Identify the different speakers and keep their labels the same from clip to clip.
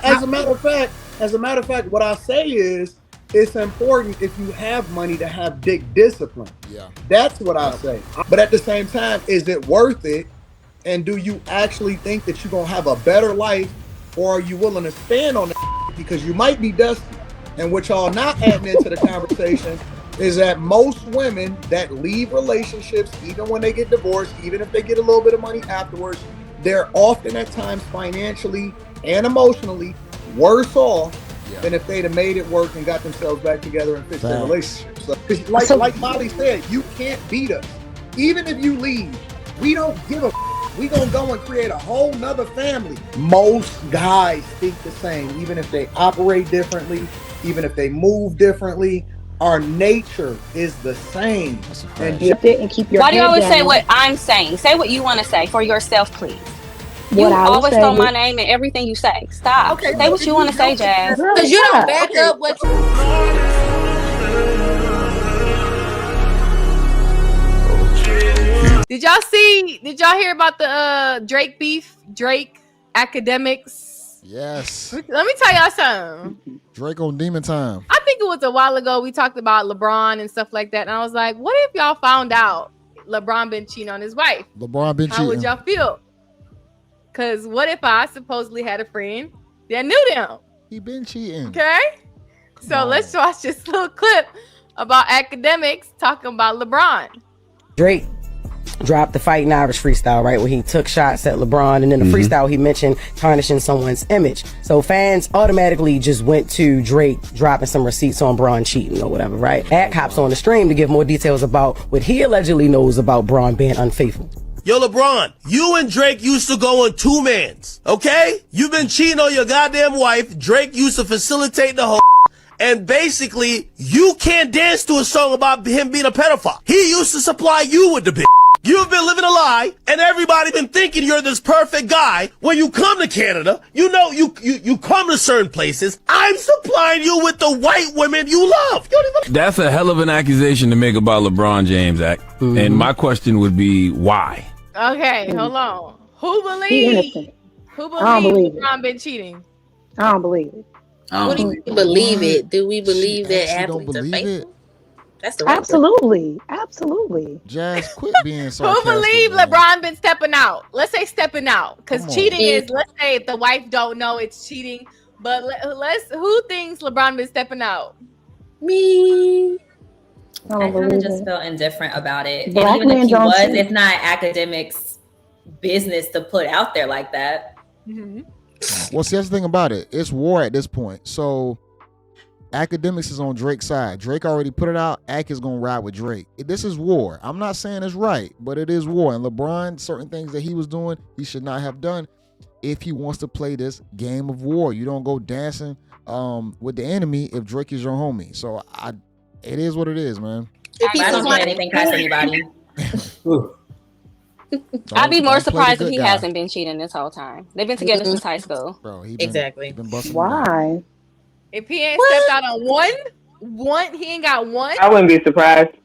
Speaker 1: As a matter of fact, what I say is it's important if you have money to have big discipline.
Speaker 2: Yeah.
Speaker 1: That's what I say. But at the same time, is it worth it? And do you actually think that you're gonna have a better life, or are you willing to stand on that because you might be dusty? And what y'all not adding into the conversation is that most women that leave relationships, even when they get divorced, even if they get a little bit of money afterwards, they're often at times financially and emotionally worse off than if they'd have made it work and got themselves back together and fixed their relationship. So, like Molly said, you can't beat us. Even if you leave, we don't give a we gonna go and create a whole nother family. Most guys think the same, even if they operate differently, even if they move differently. Our nature is the same.
Speaker 3: And keep your
Speaker 4: Why do you always
Speaker 3: down.
Speaker 4: say what I'm saying? Say what you want to say for yourself, please.
Speaker 3: What
Speaker 4: you
Speaker 3: I
Speaker 4: always
Speaker 3: say
Speaker 4: throw my name in everything you say. Stop.
Speaker 1: Okay,
Speaker 4: say what you want to say, Jazz.
Speaker 5: Because you don't back up what you...
Speaker 6: Did y'all hear about the Drake beef? Drake academics?
Speaker 2: Yes.
Speaker 6: Let me tell y'all something.
Speaker 2: Drake on demon time.
Speaker 6: I think it was a while ago we talked about LeBron and stuff like that. And I was like, what if y'all found out LeBron been cheating on his wife?
Speaker 2: LeBron been cheating.
Speaker 6: How would y'all feel? Because what if I supposedly had a friend that knew them?
Speaker 2: He been cheating.
Speaker 6: Okay? So let's watch this little clip about academics talking about LeBron.
Speaker 7: Drake dropped the Fighting Irish freestyle, right, where he took shots at LeBron, and then the freestyle he mentioned tarnishing someone's image. So fans automatically just went to Drake dropping some receipts on Braun cheating or whatever, right? Ack hops on the stream to give more details about what he allegedly knows about Braun being unfaithful.
Speaker 8: Yo, LeBron, you and Drake used to go on two mans, okay? You've been cheating on your goddamn wife. Drake used to facilitate the whole. And basically, you can't dance to a song about him being a pedophile. He used to supply you with the bitch. You've been living a lie, and everybody been thinking you're this perfect guy. When you come to Canada, you know you come to certain places. I'm supplying you with the white women you love.
Speaker 9: That's a hell of an accusation to make about LeBron James, Act. And my question would be, why?
Speaker 6: Okay, hold on. Who believes LeBron been cheating?
Speaker 3: I don't believe it.
Speaker 5: What do you believe it? Do we believe that athletes are faithful? That's the right
Speaker 3: Absolutely.
Speaker 2: Jazz, quit being
Speaker 6: Who
Speaker 2: sarcastic.
Speaker 6: believe
Speaker 2: man.
Speaker 6: LeBron been stepping out? Let's say stepping out, because
Speaker 2: Come on.
Speaker 6: cheating is. Let's say if the wife don't know it's cheating, but who thinks LeBron been stepping out?
Speaker 5: Me.
Speaker 10: I kind of just felt indifferent about it.
Speaker 3: Black
Speaker 10: and even if he
Speaker 3: men
Speaker 10: was,
Speaker 3: don't cheat.
Speaker 10: it's not academics' business to put out there like that.
Speaker 6: Mm-hmm.
Speaker 2: Well, see, that's the thing about it. It's war at this point. So academics is on Drake's side. Drake already put it out. Ack is going to ride with Drake. This is war. I'm not saying it's right, but it is war. And LeBron, certain things that he was doing, he should not have done if he wants to play this game of war. You don't go dancing with the enemy if Drake is your homie. So it is what it is, man.
Speaker 10: I don't play anything past anybody.
Speaker 4: I'd be more surprised if he hasn't been cheating this whole time. They've been together since high school.
Speaker 2: Bro, he been busting
Speaker 3: Why?
Speaker 6: If he ain't stepped out on one, he ain't got one.
Speaker 11: I wouldn't be surprised.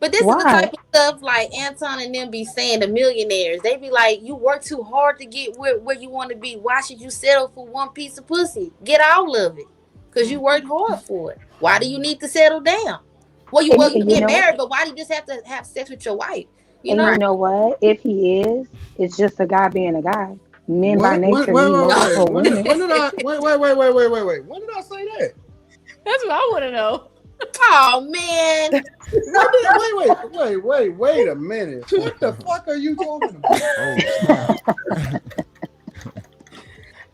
Speaker 5: But this is the type of stuff like Anton and them be saying to millionaires. They be like, you work too hard to get where you want to be. Why should you settle for one piece of pussy? Get all of it. Because you worked hard for it. Why do you need to settle down? Well, you get married, but why do you just have to have sex with your wife?
Speaker 3: You know what? If he is, it's just a guy being a guy. Men by nature
Speaker 1: Wait.
Speaker 3: women.
Speaker 1: When did I wait? When did I say that?
Speaker 6: That's what I want to know.
Speaker 5: Oh man!
Speaker 1: Wait a minute. What the fuck are you talking about?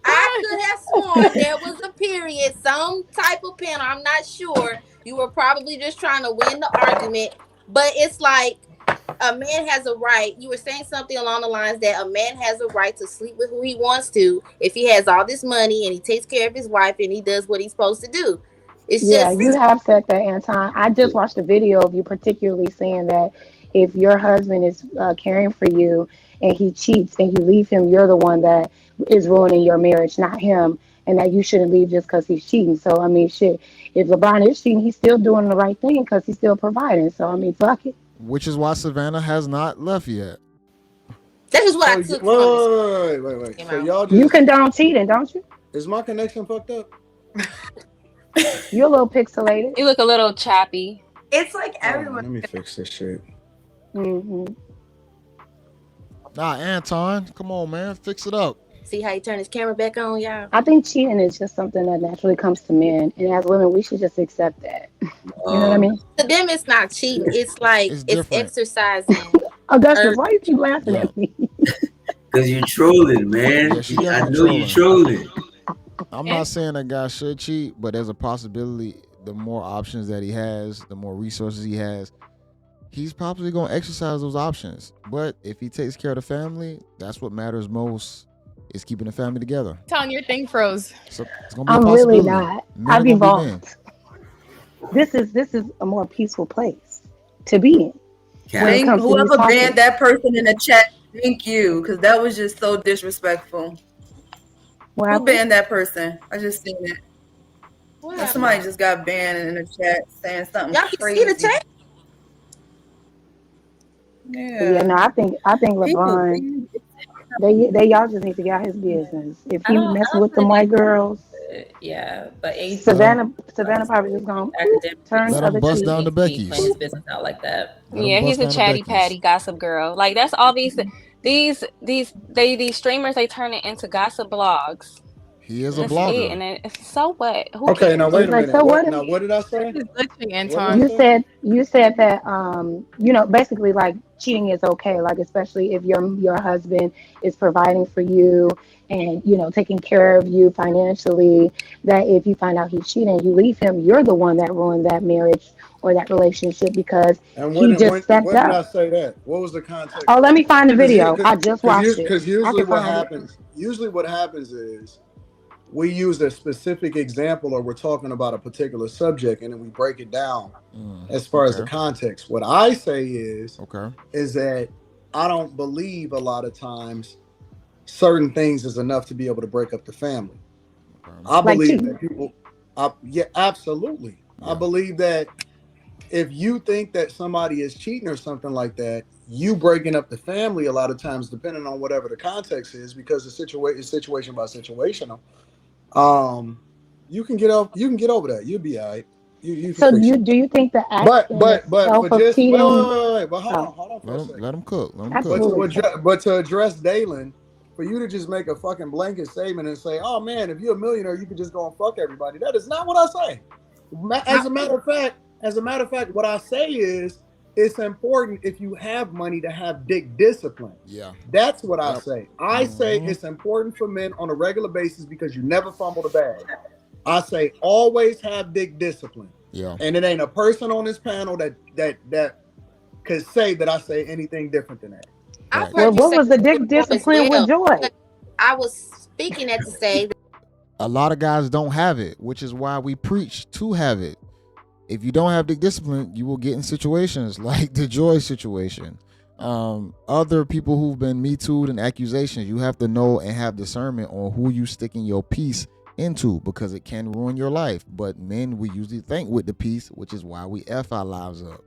Speaker 5: I could have sworn there was a period, some type of panel. I'm not sure. You were probably just trying to win the argument, but it's like a man has a right. You were saying something along the lines that a man has a right to sleep with who he wants to if he has all this money and he takes care of his wife and he does what he's supposed to do.
Speaker 3: You have said that, Anton. I just watched a video of you particularly saying that if your husband is caring for you and he cheats and you leave him, you're the one that is ruining your marriage, not him, and that you shouldn't leave just because he's cheating. So, I mean, shit, if LeBron is cheating, he's still doing the right thing because he's still providing. So, I mean, fuck it.
Speaker 2: Which is why Savannah has not left yet.
Speaker 5: That is what I took
Speaker 1: Wait. So y'all just,
Speaker 3: you condone cheating, don't you?
Speaker 1: Is my connection fucked up?
Speaker 3: You're a little pixelated.
Speaker 4: You look a little choppy.
Speaker 11: It's like
Speaker 1: Let me fix this shit.
Speaker 3: Mm-hmm.
Speaker 2: Nah, Anton, come on, man, fix it up.
Speaker 5: See how he turned his camera back on, y'all?
Speaker 3: I think cheating is just something that naturally comes to men, and as women, we should just accept that. You know what I mean?
Speaker 5: To them, it's not cheating. It's like it's exercising.
Speaker 3: Augustus, why you keep laughing at me?
Speaker 12: Because you trolling, man.
Speaker 2: Yeah,
Speaker 12: I know you trolling.
Speaker 2: I'm not saying a guy should cheat, but there's a possibility. The more options that he has, the more resources he has, he's probably going to exercise those options. But if he takes care of the family, that's what matters most, is keeping the family together.
Speaker 6: Telling your thing froze.
Speaker 2: So it's gonna be
Speaker 3: I'm
Speaker 2: a
Speaker 3: really
Speaker 2: possibility.
Speaker 3: not.
Speaker 2: Men
Speaker 3: I've
Speaker 2: are gonna be
Speaker 3: evolved. This is a more peaceful place to be in.
Speaker 11: Whoever banned that person in the chat, thank you, because that was just so disrespectful. Who banned that person? I just seen it. Somebody just got banned in the chat saying something
Speaker 5: Y'all can
Speaker 11: crazy.
Speaker 5: see the chat?
Speaker 3: Yeah, no, I think LeBron, they y'all just need to get out his business. If he messing with them white girls,
Speaker 10: yeah, but
Speaker 3: Savannah probably just gonna turn
Speaker 2: Let
Speaker 3: other
Speaker 2: him bust
Speaker 3: cheek.
Speaker 2: down the Becky's.
Speaker 10: His business out like that.
Speaker 4: Yeah, he's a chatty patty gossip girl. Like that's all these streamers, they turn it into gossip blogs.
Speaker 2: He is a
Speaker 4: That's
Speaker 2: blogger.
Speaker 4: it. And so what? Who
Speaker 1: Okay, now wait a
Speaker 3: Like,
Speaker 1: minute.
Speaker 3: so what
Speaker 1: Now what did I say?
Speaker 6: Anton.
Speaker 3: You said that basically like cheating is okay, like especially if your husband is providing for you and taking care of you financially, that if you find out he's cheating, you leave him, you're the one that ruined that marriage or that relationship because he just stepped
Speaker 1: when did I
Speaker 3: up.
Speaker 1: say that? What was the context?
Speaker 3: Oh, let me find the video. I just watched it.
Speaker 1: Because
Speaker 3: I
Speaker 1: usually
Speaker 3: can
Speaker 1: what
Speaker 3: find it.
Speaker 1: happens is we use a specific example or we're talking about a particular subject and then we break it down as far as the context. What I say is that I don't believe a lot of times certain things is enough to be able to break up the family. I believe that people, absolutely. Yeah. I believe that if you think that somebody is cheating or something like that, you breaking up the family a lot of times, depending on whatever the context is, because the situation is situation by situational. You can get over that. You'll be all right. You
Speaker 3: so do you think the act
Speaker 1: but for
Speaker 3: cheating?
Speaker 1: Wait, but hold on for a second.
Speaker 2: Let him cook.
Speaker 1: But to address Dalen, for you to just make a fucking blanket statement and say, "Oh man, if you're a millionaire, you can just go and fuck everybody." That is not what I say. As a matter of fact, what I say is it's important if you have money to have dick discipline.
Speaker 2: Yeah.
Speaker 1: That's what I say. I say it's important for men on a regular basis because you never fumble the bag. I say always have dick discipline.
Speaker 2: Yeah.
Speaker 1: And it ain't a person on this panel that could say that I say anything different than that.
Speaker 3: Right. Well, what was the dick discipline with Joy?
Speaker 5: I was speaking that to say that
Speaker 2: a lot of guys don't have it, which is why we preach to have it. If you don't have dick discipline, you will get in situations like the Joy situation. Other people who've been Me Too'd and accusations, you have to know and have discernment on who you sticking your piece into because it can ruin your life. But men, we usually think with the piece, which is why we F our lives up.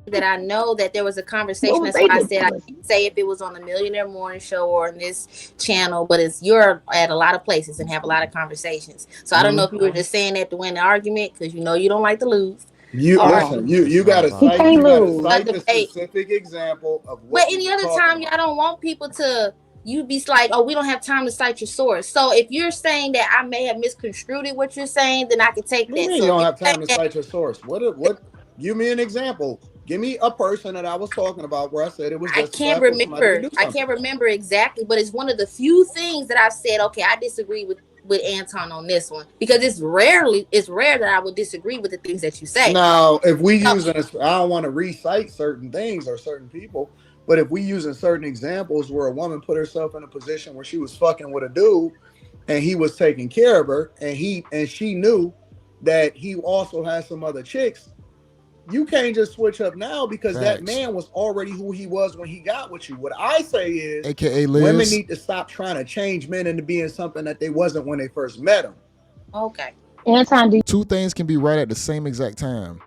Speaker 5: That I know that there was a conversation. That's why I said I can't say if it was on the Millionaire Morning Show or on this channel, but you're at a lot of places and have a lot of conversations. So I don't know if you were just saying that to win the argument because you don't like to lose.
Speaker 1: You gotta cite the specific example of what.
Speaker 5: But any other time, y'all don't want people to. You be like, oh, we don't have time to cite your source. So if you're saying that I may have misconstrued what you're saying, then I can take that.
Speaker 1: You don't have time to cite your source. What? Give me an example. Give me a person that I was talking about where I said it was.
Speaker 5: I can't remember. I can't remember exactly, but it's one of the few things that I've said. Okay, I disagree with Anton on this one because it's rare that I would disagree with the things that you say.
Speaker 1: Now, if we use I don't want to recite certain things or certain people, but if we using certain examples where a woman put herself in a position where she was fucking with a dude and he was taking care of her and she knew that he also had some other chicks. You can't just switch up now because that man was already who he was when he got with you. What I say is,
Speaker 2: AKA Liz,
Speaker 1: women need to stop trying to change men into being something that they wasn't when they first met them.
Speaker 5: Okay.
Speaker 3: Anton,
Speaker 2: two things can be right at the same exact time.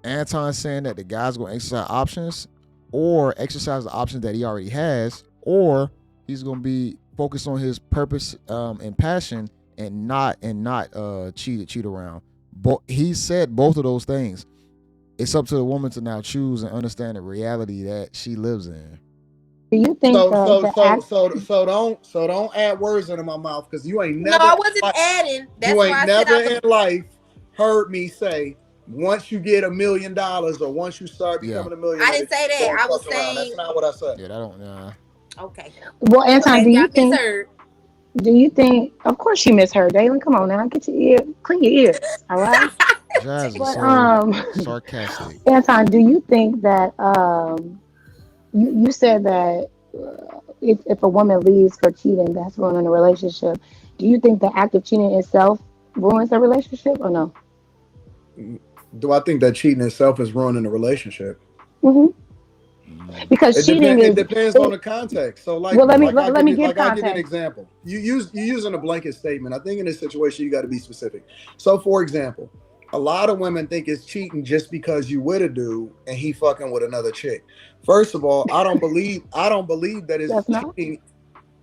Speaker 2: Anton saying that the guy's going to exercise options or exercise the options that he already has, or he's going to be focused on his purpose and passion and not cheat around. But he said both of those things. It's up to the woman to now choose and understand the reality that she lives in.
Speaker 3: Do you think
Speaker 1: so don't add words into my mouth, because you ain't never.
Speaker 5: No, I wasn't adding. That's
Speaker 1: you ain't
Speaker 5: why I
Speaker 1: never
Speaker 5: said
Speaker 1: in life heard me say once you get $1 million or once you start becoming a millionaire.
Speaker 5: I didn't say that. I was saying
Speaker 1: that's not what I said.
Speaker 2: Yeah, I don't.
Speaker 5: Okay.
Speaker 3: Well, Anton, do you think?
Speaker 5: Misheard.
Speaker 3: Do you think? Of course, you misheard, Dalen. Come on now, get your ear, clean your ears. All right.
Speaker 2: Jazz is so sarcastic.
Speaker 3: Anton, do you think that you said that if a woman leaves for cheating, that's ruining a relationship? Do you think the act of cheating itself ruins a relationship or no?
Speaker 1: Do I think that cheating itself is ruining a relationship?
Speaker 3: Mm-hmm. Because
Speaker 1: it depends on the context. So, like,
Speaker 3: well, let me
Speaker 1: give you an example. You're using a blanket statement. I think in this situation you got to be specific. So, for example, a lot of women think it's cheating just because you with a dude and he fucking with another chick. First of all, I don't believe that it's cheating.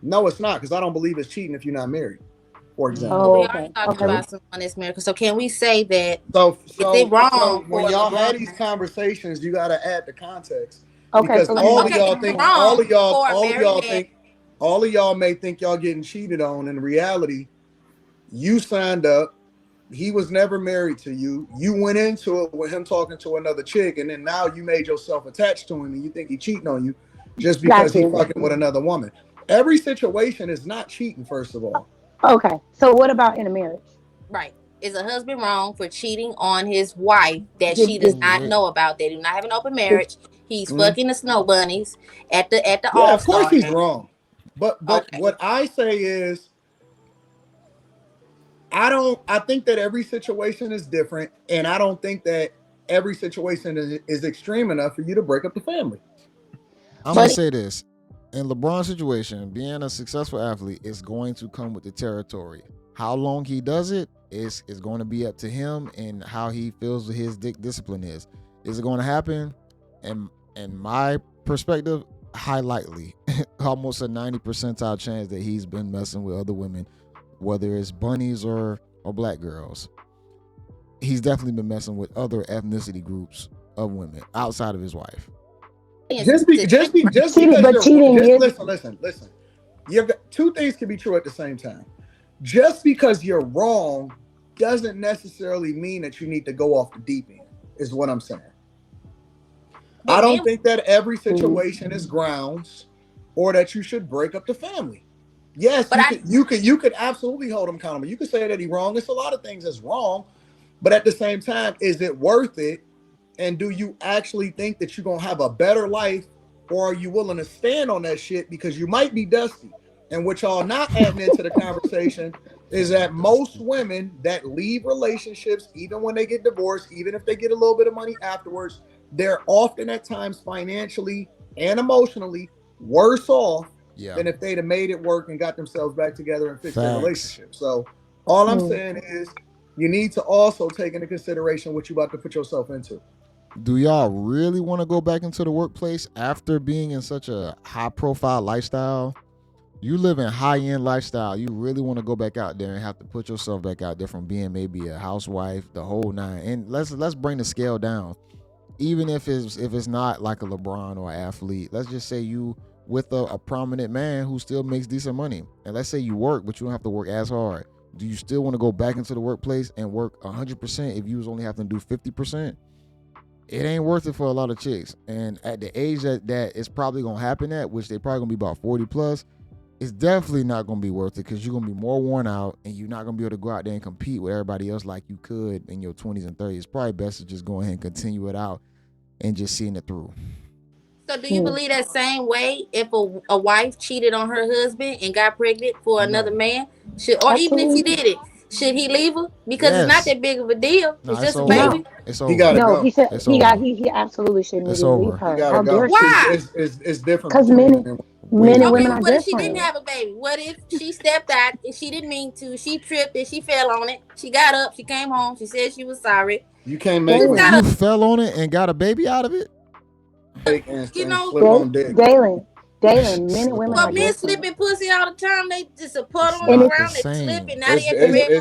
Speaker 1: No, it's not, because I don't believe it's cheating if you're not married. For example,
Speaker 5: we are talking about someone that's married. So can we say that?
Speaker 1: So
Speaker 5: is it wrong?
Speaker 1: So when y'all had these conversations, you got to add the context.
Speaker 3: Okay,
Speaker 1: because
Speaker 3: so
Speaker 1: all of y'all may think y'all getting cheated on. In reality, you signed up. He was never married to you. You went into it with him talking to another chick, and then now you made yourself attached to him, and you think he cheating on you just because he's fucking with another woman. Every situation is not cheating, first of all.
Speaker 3: Okay, so what about in a marriage?
Speaker 5: Right. Is a husband wrong for cheating on his wife that she does not know about? They do not have an open marriage. He's fucking the snow bunnies at the All-Star.
Speaker 1: Of course he's wrong. But what I say is, I think that every situation is different, and I don't think that every situation is extreme enough for you to break up the family.
Speaker 2: I'm gonna say this. In LeBron's situation, being a successful athlete is going to come with the territory. How long he does it is going to be up to him and how he feels his discipline is. Is it going to happen? And in my perspective, high likely, almost a 90 percentile chance that he's been messing with other women, whether it's bunnies or black girls. He's definitely been messing with other ethnicity groups of women outside of his wife.
Speaker 1: Listen. Two things can be true at the same time. Just because you're wrong doesn't necessarily mean that you need to go off the deep end, is what I'm saying. I don't think that every situation is grounds or that you should break up the family. Yes, you could absolutely hold him accountable. You could say that he's wrong. It's a lot of things that's wrong, but at the same time, is it worth it? And do you actually think that you're gonna have a better life, or are you willing to stand on that shit because you might be dusty? And what y'all not adding into the conversation is that most women that leave relationships, even when they get divorced, even if they get a little bit of money afterwards, they're often at times financially and emotionally worse off than if they'd have made it work and got themselves back together and fixed their relationship. So all I'm saying is you need to also take into consideration what you're about to put yourself into.
Speaker 2: Do y'all really want to go back into the workplace after being in such a high profile lifestyle? You live in high-end lifestyle. You really want to go back out there and have to put yourself back out there from being maybe a housewife, the whole nine. And let's bring the scale down. Even if it's not like a LeBron or an athlete, let's just say you with a prominent man who still makes decent money. And let's say you work, but you don't have to work as hard. Do you still want to go back into the workplace and work 100% if you was only having to do 50%? It ain't worth it for a lot of chicks. And at the age that it's probably going to happen at, which they probably going to be about 40 plus, it's definitely not going to be worth it because you're going to be more worn out and you're not going to be able to go out there and compete with everybody else like you could in your 20s and 30s. It's probably best to just go ahead and continue it out and just seeing it through.
Speaker 5: So do you believe that same way if a wife cheated on her husband and got pregnant for another man? Even if he did it, should he leave her? Because it's not that big of a deal. It's just a baby.
Speaker 2: It's over.
Speaker 3: He absolutely shouldn't leave her. How dare she?
Speaker 5: Why?
Speaker 1: It's different.
Speaker 3: Because men and women are different.
Speaker 5: What if she didn't have a baby? What if she stepped out and she didn't mean to? She tripped and she fell on it. She got up. She came home. She said she was sorry.
Speaker 1: You can't make
Speaker 2: you fell on it and got a baby out of it?
Speaker 3: Galen, Jalen, men and women
Speaker 5: Well,
Speaker 3: are
Speaker 5: men
Speaker 3: different.
Speaker 5: slipping pussy all the time. They just a put
Speaker 2: It's
Speaker 5: on the
Speaker 2: not
Speaker 5: ground,
Speaker 2: the
Speaker 5: they
Speaker 2: same.
Speaker 5: slip, and now they at the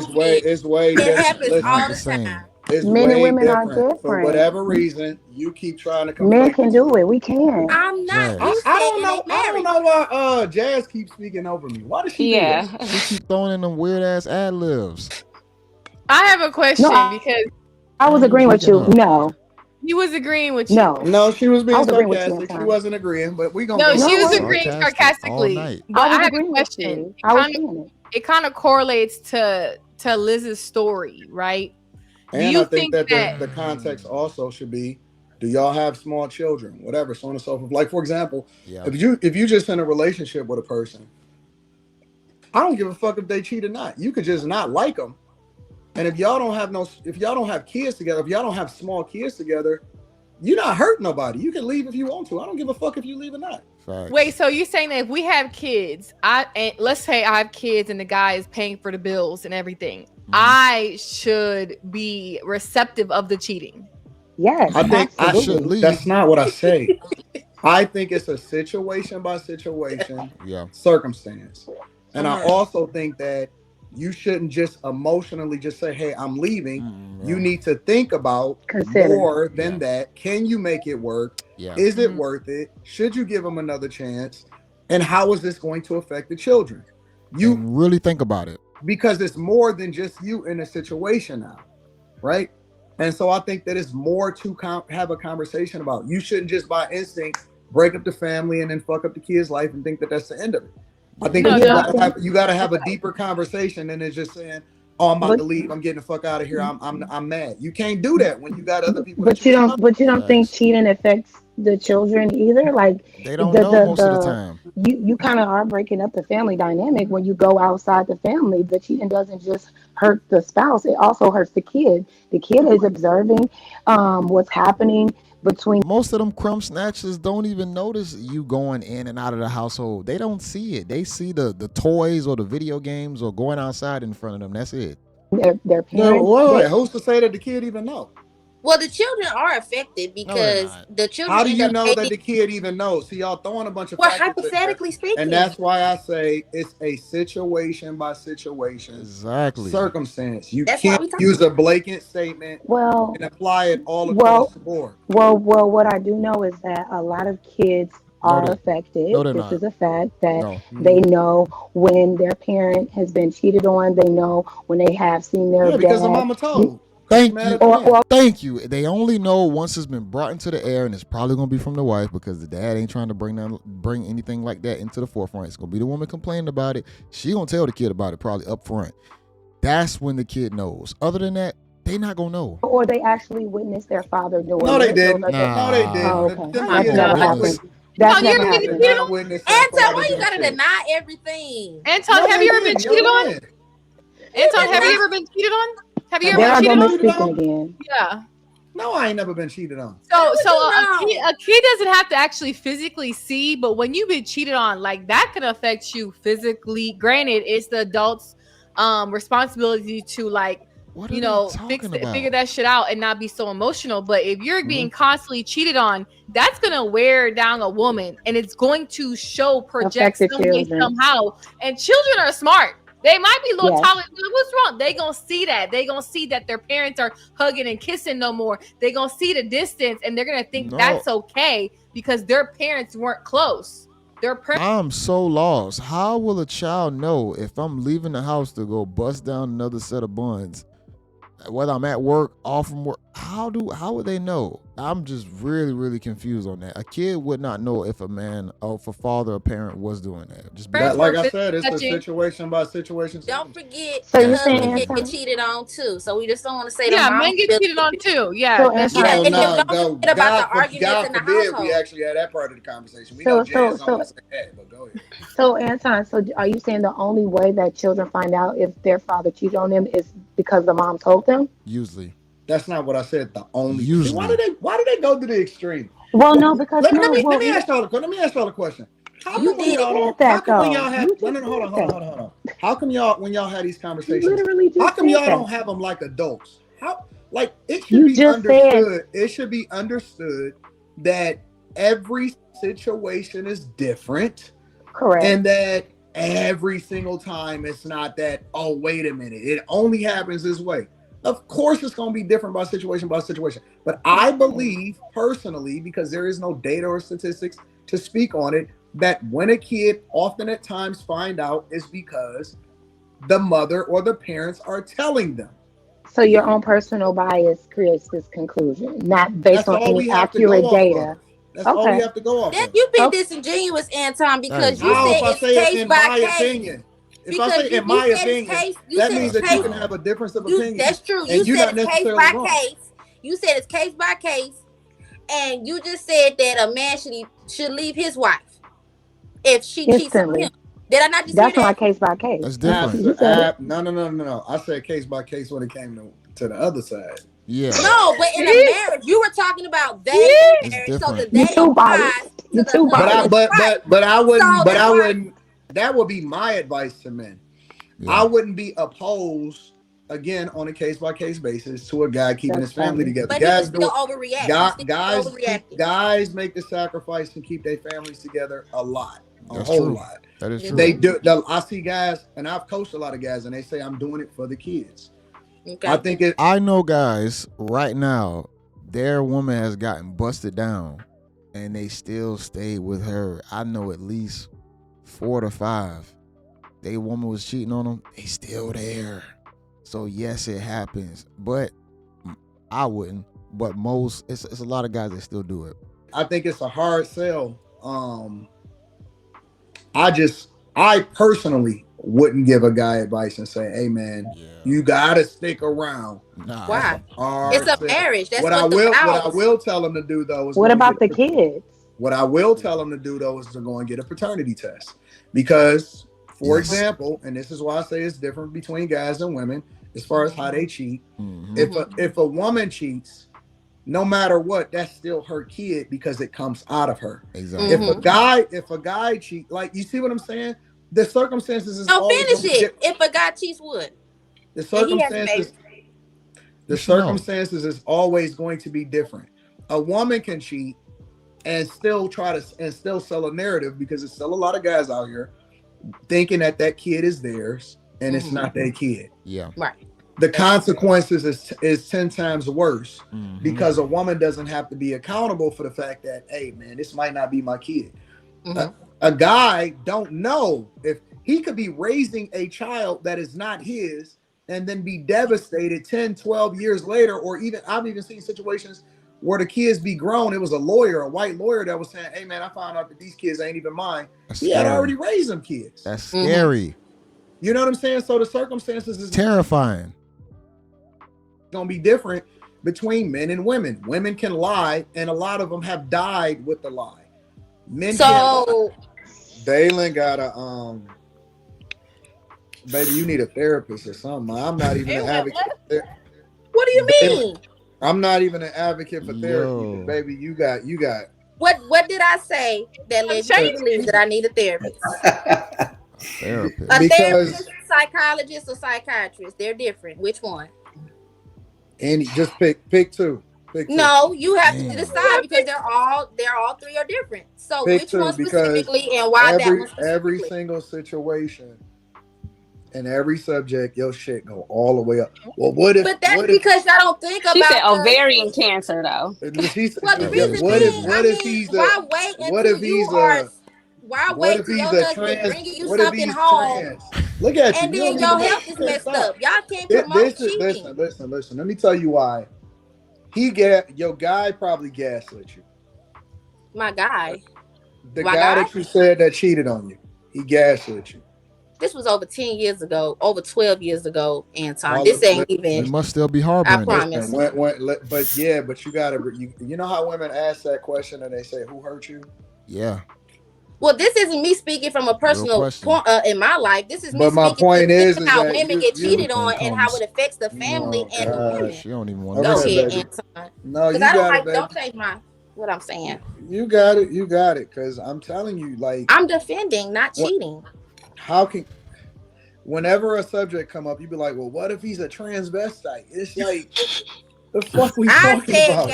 Speaker 1: It's way
Speaker 5: It
Speaker 1: different.
Speaker 5: happens
Speaker 2: It's not
Speaker 5: all
Speaker 2: the
Speaker 5: the
Speaker 2: same.
Speaker 5: time.
Speaker 1: It's
Speaker 3: Men and
Speaker 1: way
Speaker 3: women are
Speaker 1: different. For
Speaker 3: different.
Speaker 1: whatever reason, you keep trying to
Speaker 3: Men
Speaker 1: conflate
Speaker 3: can
Speaker 1: the
Speaker 3: do
Speaker 1: two.
Speaker 3: it. We can.
Speaker 5: I'm not.
Speaker 2: Jazz.
Speaker 5: You
Speaker 1: I
Speaker 5: said
Speaker 1: don't
Speaker 5: and
Speaker 1: know.
Speaker 5: they
Speaker 1: I don't
Speaker 5: married.
Speaker 1: know why Jazz keeps speaking over me. Why does she do
Speaker 4: Yeah.
Speaker 1: this?
Speaker 2: She keep throwing in them weird ass ad libs.
Speaker 6: I have a question
Speaker 3: No,
Speaker 6: because
Speaker 3: I was agreeing with you.
Speaker 2: Breaking up.
Speaker 3: No,
Speaker 6: he was agreeing with
Speaker 3: no.
Speaker 6: you.
Speaker 1: No, she was
Speaker 3: I
Speaker 1: being
Speaker 3: was agreeing with you,
Speaker 1: sarcastic. She
Speaker 3: Anton.
Speaker 1: wasn't agreeing, but we gonna
Speaker 6: No,
Speaker 1: go.
Speaker 6: she
Speaker 3: No,
Speaker 6: was
Speaker 3: I
Speaker 6: agreeing
Speaker 2: Sarcastic all
Speaker 6: sarcastically.
Speaker 2: night.
Speaker 6: But
Speaker 3: I
Speaker 6: I
Speaker 3: was
Speaker 6: have a
Speaker 3: agreeing with
Speaker 6: question.
Speaker 3: you. I was saying it.
Speaker 6: It kind of correlates to Liz's story, right? Do
Speaker 1: And
Speaker 6: you
Speaker 1: I think that
Speaker 6: that
Speaker 1: the context also should be: do y'all have small children? Whatever, so on and so forth. Like for example,
Speaker 2: Yeah.
Speaker 1: if you just in a relationship with a person, I don't give a fuck if they cheat or not. You could just not like them. And if y'all don't have kids together, if y'all don't have small kids together, you're not hurting nobody. You can leave if you want to. I don't give a fuck if you leave or not.
Speaker 2: Facts.
Speaker 6: Wait, so you're saying that if we have kids, and let's say I have kids and the guy is paying for the bills and everything, I should be receptive of the cheating.
Speaker 3: Yes,
Speaker 1: I think
Speaker 2: I should leave.
Speaker 1: That's not what I say. I think it's a situation by situation circumstance. And I also think that you shouldn't just emotionally just say, hey, I'm leaving. You need to think about more than that. Can you make it work? Is it worth it? Should you give them another chance? And how is this going to affect the children? You
Speaker 2: really think about it.
Speaker 1: Because it's more than just you in a situation now, right? And so I think that it's more to have a conversation about. You shouldn't just by instinct break up the family and then fuck up the kid's life and think that that's the end of it. I think you gotta have a deeper conversation than it's just saying, "Oh, I'm about to leave. I'm getting the fuck out of here. I'm mad." You can't do that when you got other people.
Speaker 3: But you don't think cheating affects the children either? Like
Speaker 2: they don't know most of the time.
Speaker 3: You kind of are breaking up the family dynamic when you go outside the family. The cheating doesn't just hurt the spouse; it also hurts the kid. The kid is observing what's happening between.
Speaker 2: Most of them crumb snatchers don't even notice you going in and out of the household. They don't see it. They see the toys or the video games or going outside in front of them. That's it.
Speaker 3: Their parents.
Speaker 1: No, who's to say that the kid even know?
Speaker 5: Well, the children are affected because the children.
Speaker 1: How do you know that the kid even knows? See, y'all throwing a bunch of.
Speaker 5: Well, hypothetically speaking,
Speaker 1: and that's why I say it's a situation by situation, circumstance. You can't use a blatant statement and apply it all across the board.
Speaker 3: Well, what I do know is that a lot of kids are affected. This is a fact that they know when their parent has been cheated on. They know when they have seen their
Speaker 1: because
Speaker 3: dad.
Speaker 1: the mama told.
Speaker 2: Thank you. They only know once it's been brought into the air, and it's probably gonna be from the wife because the dad ain't trying to bring anything like that into the forefront. It's gonna be the woman complaining about it. She gonna tell the kid about it probably up front. That's when the kid knows. Other than that, they not gonna know.
Speaker 3: Or they actually witnessed their father doing it.
Speaker 1: No, they didn't.
Speaker 3: No,
Speaker 1: they didn't.
Speaker 3: Oh, okay. That's never happened. That's never happened.
Speaker 5: Anton, why you gotta deny everything?
Speaker 6: Anton, have you ever been cheated on? Anton, have you ever been cheated on? Have you ever been cheated on?
Speaker 3: Again.
Speaker 6: Yeah.
Speaker 1: No, I ain't never been cheated on.
Speaker 6: So a kid doesn't have to actually physically see, but when you've been cheated on, like that can affect you physically. Granted, it's the adult's responsibility to figure that shit out and not be so emotional. But if you're being constantly cheated on, that's gonna wear down a woman, and it's going to project some way somehow. And children are smart. They might be a little taller. What's wrong? They gonna see that. They gonna see that their parents are hugging and kissing no more. They gonna see the distance, and they're gonna think that's okay because their parents weren't close.
Speaker 2: I'm so lost. How will a child know if I'm leaving the house to go bust down another set of buns, whether I'm at work, off from work? How would they know? I'm just really, really confused on that. A kid would not know if a man, or if a father or parent was doing that. Just
Speaker 1: like I said, it's a situation by situation.
Speaker 5: Don't forget,
Speaker 3: so you're
Speaker 5: husbands get cheated on too. So we just don't want to say
Speaker 6: men get cheated on too. Yeah,
Speaker 5: don't forget about the arguments in the household.
Speaker 1: We actually had that part of the conversation. We know Jazz don't want to say that, but go ahead.
Speaker 3: So Anton, are you saying the only way that children find out if their father cheated on them is because the mom told them?
Speaker 2: Usually.
Speaker 1: That's not what I said. The only. See, why do they go to the extreme?
Speaker 3: Well, no, because
Speaker 1: let me ask y'all a question. How come when y'all How come y'all when y'all had these conversations? How come y'all don't have them like adults? It should be understood. It should be understood that every situation is different.
Speaker 3: Correct.
Speaker 1: And that every single time it's not that, oh, wait a minute, it only happens this way. Of course, it's going to be different by situation. But I believe personally, because there is no data or statistics to speak on it, that when a kid often at times find out is because the mother or the parents are telling them.
Speaker 3: So your own personal bias creates this conclusion, not based on any accurate data.
Speaker 1: That's all we have to go off of.
Speaker 5: You've been disingenuous, Anton, because you said it's case by case.
Speaker 1: If I say in my opinion, that means that you can have a difference of opinion.
Speaker 5: That's true. You said it's case by case. You said it's case by case, and you just said that a man should leave his wife if she cheats on him. Did I not just
Speaker 3: That's
Speaker 5: hear that?
Speaker 3: not case by case.
Speaker 2: That's different.
Speaker 1: No. I said case by case when it came to the other side.
Speaker 2: Yeah.
Speaker 5: No, but in a marriage, you were talking about dating marriage, so the dating applies.
Speaker 1: But I wouldn't. That would be my advice to men. Yeah. I wouldn't be opposed, again, on a case by case basis to a guy keeping his family together.
Speaker 5: But guys still overreact.
Speaker 1: Guys make the sacrifice and keep their families together a lot.
Speaker 2: That's
Speaker 1: whole
Speaker 2: true.
Speaker 1: lot.
Speaker 2: That is true.
Speaker 1: They do. I see guys, and I've coached a lot of guys, and they say I'm doing it for the kids. Okay.
Speaker 2: I know guys right now, their woman has gotten busted down, and they still stay with her. I know at least 4 to 5. They woman was cheating on them. They still there. So yes, it happens, but I wouldn't. But it's a lot of guys that still do it.
Speaker 1: I think it's a hard sell. I personally wouldn't give a guy advice and say, hey man, you gotta stick around.
Speaker 2: Nah.
Speaker 5: Why? It's a marriage. That's what I
Speaker 1: will tell him to do though is
Speaker 3: what about the kids?
Speaker 1: What I will tell him to do though is to go and get a paternity test. Because, for example, and this is why I say it's different between guys and women as far as how they cheat. Mm-hmm. If a woman cheats, no matter what, that's still her kid because it comes out of her.
Speaker 2: Exactly.
Speaker 1: If a guy cheat, like, you see what I'm saying? The circumstances is
Speaker 5: finish it. If a guy cheats, what?
Speaker 1: The circumstances is always going to be different. A woman can cheat and still sell a narrative, because there's still a lot of guys out here thinking that kid is theirs and it's not their kid.
Speaker 2: Yeah.
Speaker 5: Right.
Speaker 1: The consequences is 10 times worse because a woman doesn't have to be accountable for the fact that, hey man, this might not be my kid. A guy don't know if he could be raising a child that is not his and then be devastated 10, 12 years later, or even I've even seen situations where the kids be grown. It was a white lawyer that was saying, hey man, I found out that these kids ain't even mine. He had already raised them kids.
Speaker 2: That's scary.
Speaker 1: You know what I'm saying? So the circumstances is
Speaker 2: terrifying.
Speaker 1: Gonna be different between men and women. Women can lie, and a lot of them have died with the lie. Men can't lie. Dalen got a baby, you need a therapist or something. I'm not even an advocate.
Speaker 5: What do you mean?
Speaker 1: I'm not even an advocate for therapy, baby. You got.
Speaker 5: What did I say that led you to believe that I need a therapist? Therapist, psychologist, or psychiatrist? They're different. Which one?
Speaker 1: And just pick two.
Speaker 5: No, you have to decide, because they're all three are different. So which one specifically, and why that one specifically?
Speaker 1: Every single situation and every subject, your shit go all the way up. Well, what if?
Speaker 5: But that's because y'all don't think about.
Speaker 4: She said ovarian cancer, though.
Speaker 1: What if he's why wait till your husband bringing you something home? Look at you.
Speaker 5: And then your health is messed up. Y'all can't promote cheating.
Speaker 1: Listen. Let me tell you why. Your guy probably gaslit you.
Speaker 5: My guy.
Speaker 1: The guy that you said that cheated on you. He gaslit you.
Speaker 5: This was over 10 years ago, over 12 years ago, Anton. This ain't even.
Speaker 2: It must still be harboring.
Speaker 5: I promise.
Speaker 1: But you gotta. You know how women ask that question and they say, "Who hurt you?"
Speaker 2: Yeah.
Speaker 5: Well, this isn't me speaking from a personal point in my life. This is me
Speaker 1: but my
Speaker 5: speaking
Speaker 1: point is
Speaker 5: how women get cheated on and how it affects the family and the women.
Speaker 2: She don't even want
Speaker 5: to go ahead, Anton.
Speaker 1: No, you
Speaker 5: got it. Don't take what I'm saying.
Speaker 1: You got it. Because I'm telling you, like,
Speaker 5: I'm defending, not cheating.
Speaker 1: How can? Whenever a subject come up, you be like, well, what if he's a transvestite? It's like, the fuck we talking about?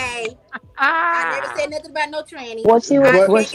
Speaker 5: I never said nothing about no tranny.
Speaker 3: What she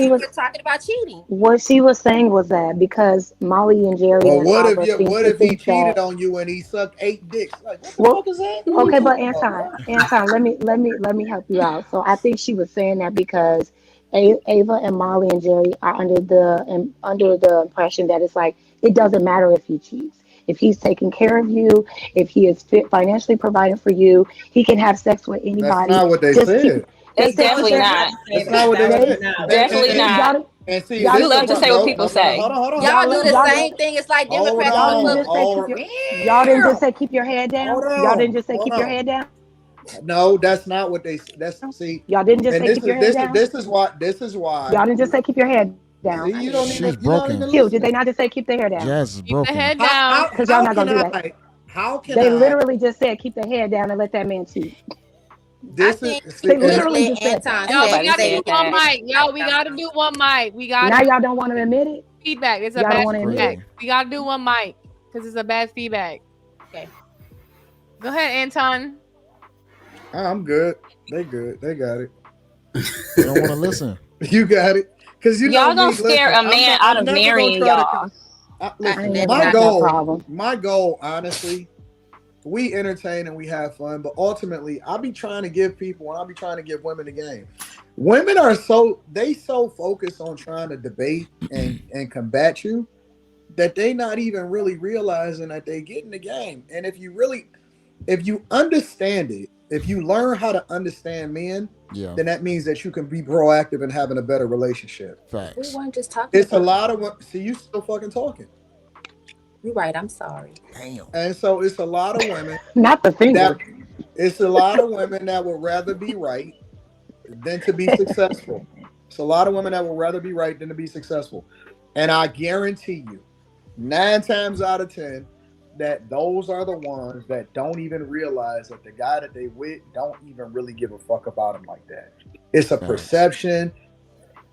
Speaker 3: was
Speaker 5: talking about cheating.
Speaker 3: What she was saying was that because Molly and Jerry
Speaker 1: Well,
Speaker 3: and
Speaker 1: what
Speaker 3: Albert
Speaker 1: if he cheated on you and he sucked 8 dicks? Like, what the fuck is that?
Speaker 3: Okay, but Anton, let me help you out. So I think she was saying that because Ava and Molly and Jerry are under the impression that it's like it doesn't matter if he cheats. If he's taking care of you, if he is financially providing for you, he can have sex with anybody.
Speaker 1: That's not what they said.
Speaker 4: It's definitely not.
Speaker 1: That's not what they said.
Speaker 4: Definitely not.
Speaker 1: And see,
Speaker 4: we love to say what people say.
Speaker 1: Hold on.
Speaker 5: Y'all do the same thing. It's like Democrats.
Speaker 3: Y'all didn't just say keep your head down. Y'all didn't just say keep your head down.
Speaker 1: No, that's not what they. See,
Speaker 3: y'all didn't just say keep your head down.
Speaker 1: This is why.
Speaker 3: Y'all didn't just say keep your head down.
Speaker 1: See, you don't
Speaker 2: She's broken.
Speaker 3: Did they not just say keep their hair down?
Speaker 2: Jazz is broken.
Speaker 6: Keep the head down.
Speaker 3: Because y'all not gonna do that.
Speaker 1: How can
Speaker 3: they literally just said keep the head down and let that man cheat?
Speaker 1: They
Speaker 3: literally just said
Speaker 6: that. Yo, we gotta do one mic. Yo, we gotta do one mic.
Speaker 3: Now y'all don't want to admit it.
Speaker 6: Feedback. It's a bad feedback. We gotta do one mic because it's a bad feedback.
Speaker 5: Okay.
Speaker 6: Go ahead, Anton.
Speaker 1: I'm good. They good. They got it.
Speaker 2: They don't want to listen.
Speaker 1: You got it. Because
Speaker 4: y'all gonna scare a man out of marrying y'all.
Speaker 1: My goal, honestly, we entertain and we have fun, but ultimately, I'll be trying to give people and I'll be trying to give women the game. Women are so focused on trying to debate and combat you that they not even really realizing that they get in the game. And if you understand it, if you learn how to understand men, then that means that you can be proactive in having a better relationship.
Speaker 2: Facts.
Speaker 5: We weren't just talking.
Speaker 1: It's a lot of see, you still fucking talking.
Speaker 5: You're right. I'm sorry.
Speaker 2: Damn.
Speaker 1: And so it's a lot of women.
Speaker 3: Not the finger.
Speaker 1: It's a lot of women that would rather be right than to be successful. It's a lot of women that would rather be right than to be successful. And I guarantee you, 9 times out of 10, that those are the ones that don't even realize that the guy that they with don't even really give a fuck about him like that. It's a perception.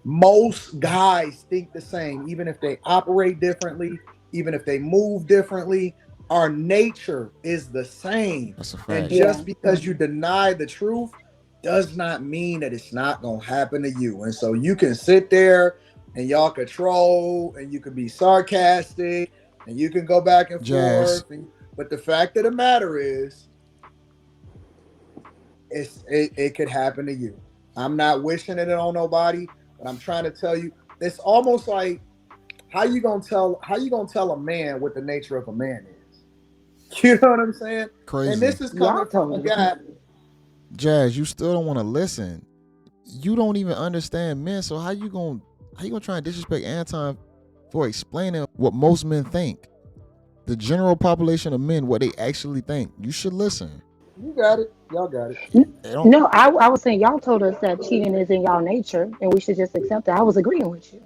Speaker 1: Most guys think the same, even if they operate differently, even if they move differently. Our nature is the same.
Speaker 2: That's a fact.
Speaker 1: And just because you deny the truth does not mean that it's not gonna happen to you. And so you can sit there and y'all can troll and you can be sarcastic and you can go back and forth. But the fact of the matter is, it could happen to you. I'm not wishing it on nobody, but I'm trying to tell you, it's almost like how you gonna tell a man what the nature of a man is? You know what I'm saying?
Speaker 2: Crazy.
Speaker 1: And this is coming from a guy.
Speaker 2: Jazz, you still don't want to listen. You don't even understand men. So how you gonna try and disrespect Anton for explaining what most men think? The general population of men, what they actually think. You should listen.
Speaker 1: You got it. Y'all got it.
Speaker 3: No, I was saying y'all told us that cheating is in y'all nature and we should just accept it. I was agreeing with you.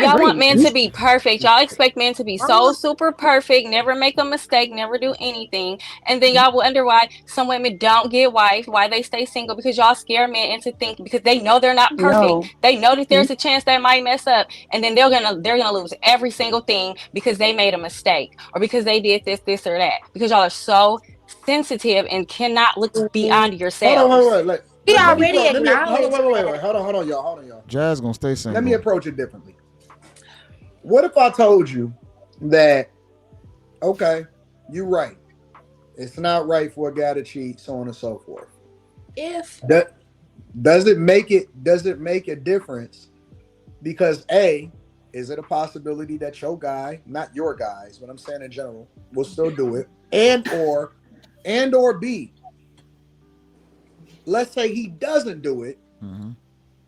Speaker 4: Y'all want men to be perfect. Y'all expect men to be so super perfect, never make a mistake, never do anything. And then y'all wonder why some women don't get wife, why they stay single, because y'all scare men into thinking, because they know they're not perfect. No. They know that there's a chance they might mess up, and then they're gonna lose every single thing because they made a mistake or because they did this or that. Because y'all are so sensitive and cannot look beyond yourselves.
Speaker 1: Hold on.
Speaker 5: We already acknowledged.
Speaker 1: Wait. Hold on, y'all.
Speaker 2: Jazz gonna stay single.
Speaker 1: Let me approach it differently. What if I told you that, okay, you're right. It's not right for a guy to cheat, so on and so forth. Does it make a difference? Because A, is it a possibility that your guy, not your guys, but I'm saying in general, will still do it? And or B, let's say he doesn't do it,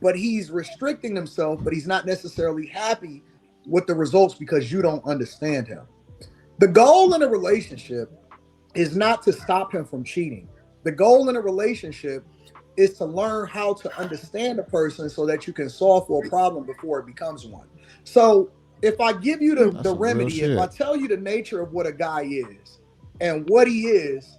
Speaker 1: but he's restricting himself, but he's not necessarily happy with the results because you don't understand him. The goal in a relationship is not to stop him from cheating. The goal in a relationship is to learn how to understand a person so that you can solve for a problem before it becomes one. So if I give you the remedy, if I tell you the nature of what a guy is and what he is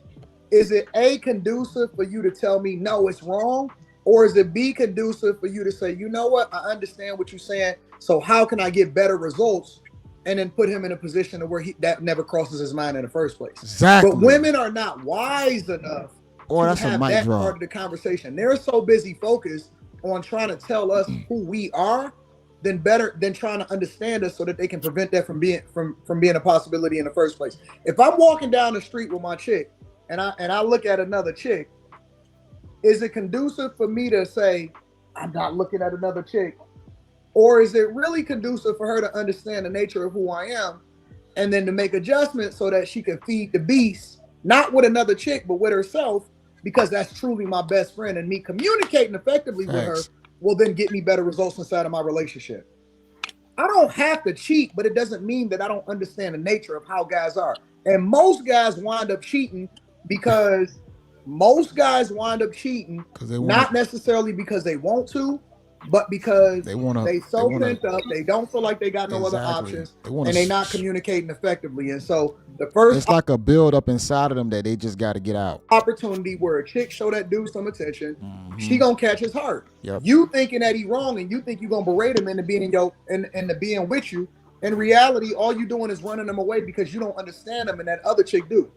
Speaker 1: it A, conducive for you to tell me, no, it's wrong? Or is it B, conducive for you to say, you know what, I understand what you're saying, so how can I get better results? And then put him in a position where that never crosses his mind in the first place.
Speaker 2: Exactly.
Speaker 1: But women are not wise enough
Speaker 2: Or
Speaker 1: to
Speaker 2: that's a
Speaker 1: have
Speaker 2: mic
Speaker 1: that
Speaker 2: drop.
Speaker 1: part of the conversation. They're so busy focused on trying to tell us who we are than trying to understand us so that they can prevent that from being a possibility in the first place. If I'm walking down the street with my chick and I look at another chick, is it conducive for me to say, I'm not looking at another chick? Or is it really conducive for her to understand the nature of who I am and then to make adjustments so that she can feed the beast, not with another chick, but with herself, because that's truly my best friend, and me communicating effectively with her will then get me better results inside of my relationship. I don't have to cheat, but it doesn't mean that I don't understand the nature of how guys are. And most guys wind up cheating because not necessarily because they want to, but because they so pent up, they don't feel like they got no other options, and they're not communicating effectively. And so it's
Speaker 2: like a build up inside of them that they just got to get out.
Speaker 1: Opportunity where a chick show that dude some attention, she gonna catch his heart. Yep. You thinking that he wrong, and you think you gonna berate him into being into being with you. In reality, all you doing is running them away because you don't understand them, and that other chick do.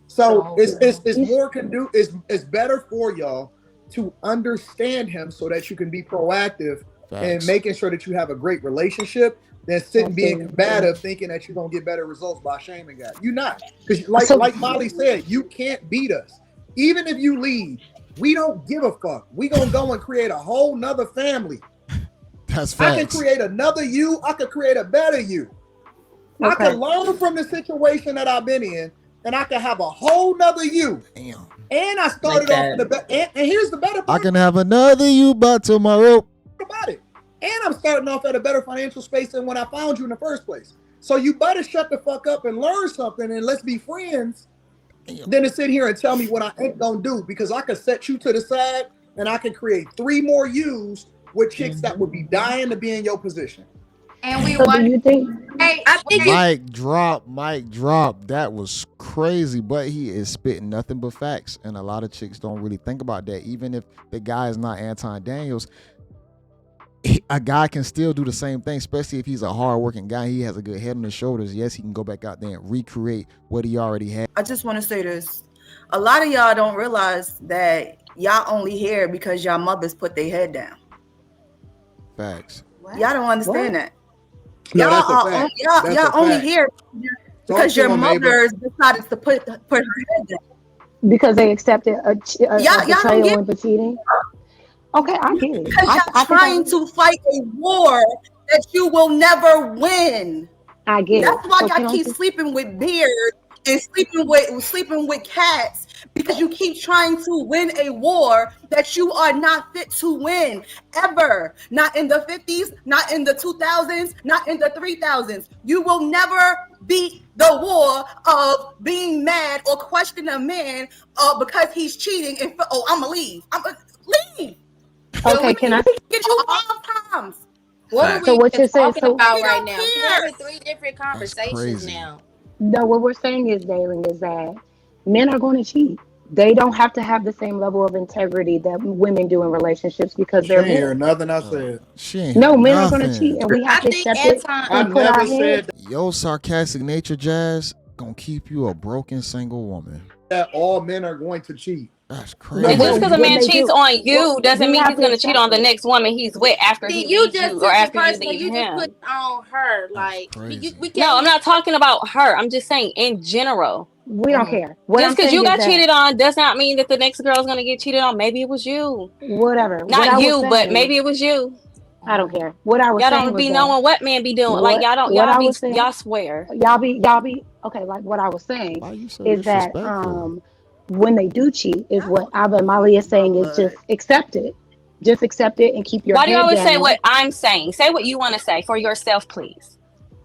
Speaker 1: So it's better for y'all to understand him so that you can be proactive and making sure that you have a great relationship than sitting being combative thinking that you're going to get better results by shaming guys. You're not. Because like Molly said, you can't beat us. Even if you leave, we don't give a fuck. We going to go and create a whole nother family.
Speaker 2: That's facts.
Speaker 1: I can create another you. I could create a better you. Okay. I can learn from the situation that I've been in, and I can have a whole nother you. Damn. And I started off with and here's the better part.
Speaker 2: I can have another you by tomorrow.
Speaker 1: About it. And I'm starting off at a better financial space than when I found you in the first place. So you better shut the fuck up and learn something, and let's be friends. Than to sit here and tell me what I ain't gonna do, because I could set you to the side and I can create 3 more yous with chicks that would be dying to be in your position.
Speaker 6: And we want.
Speaker 3: Do you think?
Speaker 6: Hey, I think
Speaker 2: mic drop. That was crazy, but he is spitting nothing but facts, and a lot of chicks don't really think about that. Even if the guy is not Anton Daniels, a guy can still do the same thing, especially if he's a hardworking guy. He has a good head on his shoulders. Yes, he can go back out there and recreate what he already had.
Speaker 11: I just want to say this. A lot of y'all don't realize that y'all only here because y'all mothers put their head down.
Speaker 2: Facts.
Speaker 11: What? Y'all don't understand that.
Speaker 1: No,
Speaker 11: y'all only here because your mothers decided to put her head down.
Speaker 3: Because they accepted a betrayal and cheating? Okay, I get it.
Speaker 11: Because y'all trying to fight a war that you will never win.
Speaker 3: I get it.
Speaker 11: That's why y'all keep sleeping with beards and sleeping with cats, because you keep trying to win a war that you are not fit to win ever. Not in the 50s, not in the 2000s, not in the 3000s. You will never beat the war of being mad or question a man because he's cheating and I'ma leave. Leave.
Speaker 3: Okay, can I
Speaker 11: get you all times?
Speaker 5: What are we talking about right now? We're having 3 different conversations now.
Speaker 3: No, what we're saying is, Daylin, is that men are going to cheat. They don't have to have the same level of integrity that women do in relationships because they're men.
Speaker 1: She ain't hear nothing I said.
Speaker 3: No, men are going to cheat, and we have to accept it and put our hands.
Speaker 2: Your sarcastic nature, Jazz, gonna keep you a broken single woman.
Speaker 1: That all men are going to cheat.
Speaker 2: That's crazy.
Speaker 4: And just because a man cheats on you doesn't mean he's going to cheat on the next woman he's with after he leaves you or after you leave him.
Speaker 5: Just put on her, like
Speaker 4: no, I'm not talking about her. I'm just saying in general.
Speaker 3: We don't care.
Speaker 4: Just because you got cheated on does not mean that the next girl is going to get cheated on. Maybe it was you.
Speaker 3: Whatever.
Speaker 4: Not you, but maybe it was you.
Speaker 3: I don't care. What I was
Speaker 4: y'all
Speaker 3: saying
Speaker 4: don't be knowing what men be doing. Like y'all swear.
Speaker 3: Y'all be okay. Like what I was saying is that when they do cheat, is what Ava and Molly is saying is just accept it. Just accept it and keep your.
Speaker 4: Why do you always
Speaker 3: down.
Speaker 4: say what I'm saying? Say what you want to say for yourself, please.